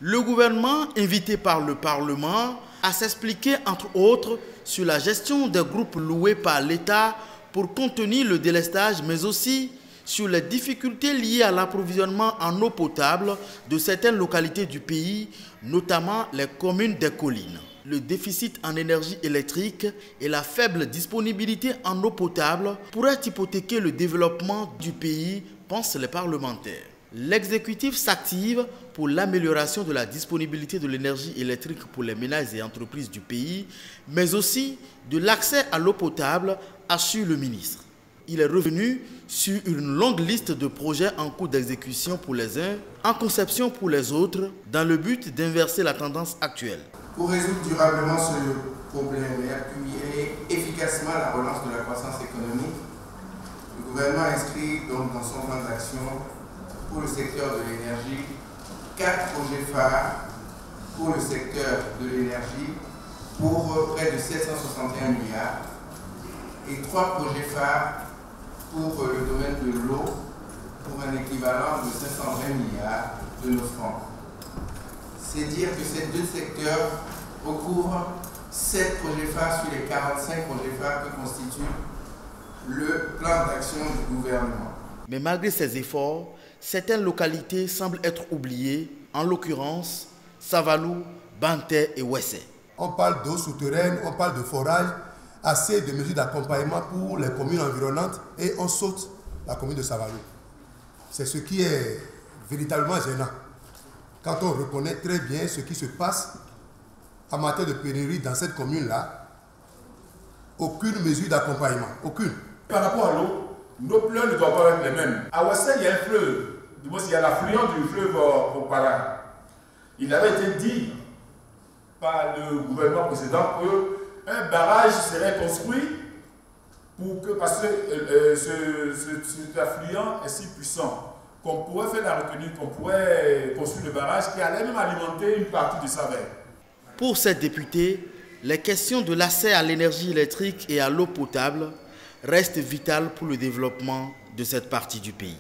Le gouvernement, invité par le Parlement, a s'expliqué entre autres sur la gestion des groupes loués par l'État pour contenir le délestage, mais aussi sur les difficultés liées à l'approvisionnement en eau potable de certaines localités du pays, notamment les communes des collines. Le déficit en énergie électrique et la faible disponibilité en eau potable pourraient hypothéquer le développement du pays, pensent les parlementaires. L'exécutif s'active pour l'amélioration de la disponibilité de l'énergie électrique pour les ménages et entreprises du pays, mais aussi de l'accès à l'eau potable, assure le ministre. Il est revenu sur une longue liste de projets en cours d'exécution pour les uns, en conception pour les autres, dans le but d'inverser la tendance actuelle. Pour résoudre durablement ce problème et appuyer efficacement la relance de la croissance économique, le gouvernement inscrit donc dans son plan d'action pour le secteur de l'énergie 4 projets phares pour le secteur de l'énergie pour près de 761 milliards et 3 projets phares pour le domaine de l'eau pour un équivalent de 520 milliards de nos francs. C'est dire que ces deux secteurs recouvrent 7 projets phares sur les 45 projets phares que constitue le plan d'action du gouvernement. Mais malgré ces efforts, certaines localités semblent être oubliées, en l'occurrence Savalou, Banté et Wessé. On parle d'eau souterraine, on parle de forage, assez de mesures d'accompagnement pour les communes environnantes et on saute la commune de Savalou. C'est ce qui est véritablement gênant. Quand on reconnaît très bien ce qui se passe en matière de pénurie dans cette commune-là, aucune mesure d'accompagnement, aucune. Par rapport à l'eau, nos pleurs ne doivent pas être les mêmes. À Wessé, il y a un fleuve, du moins il y a l'affluent du fleuve Okpara. Il avait été dit par le gouvernement précédent qu'un barrage serait construit pour que, parce que cet affluent est si puissant qu'on pourrait faire la retenue, qu'on pourrait construire le barrage qui allait même alimenter une partie de Saverne. Pour ces députés, les questions de l'accès à l'énergie électrique et à l'eau potable restent vitales pour le développement de cette partie du pays.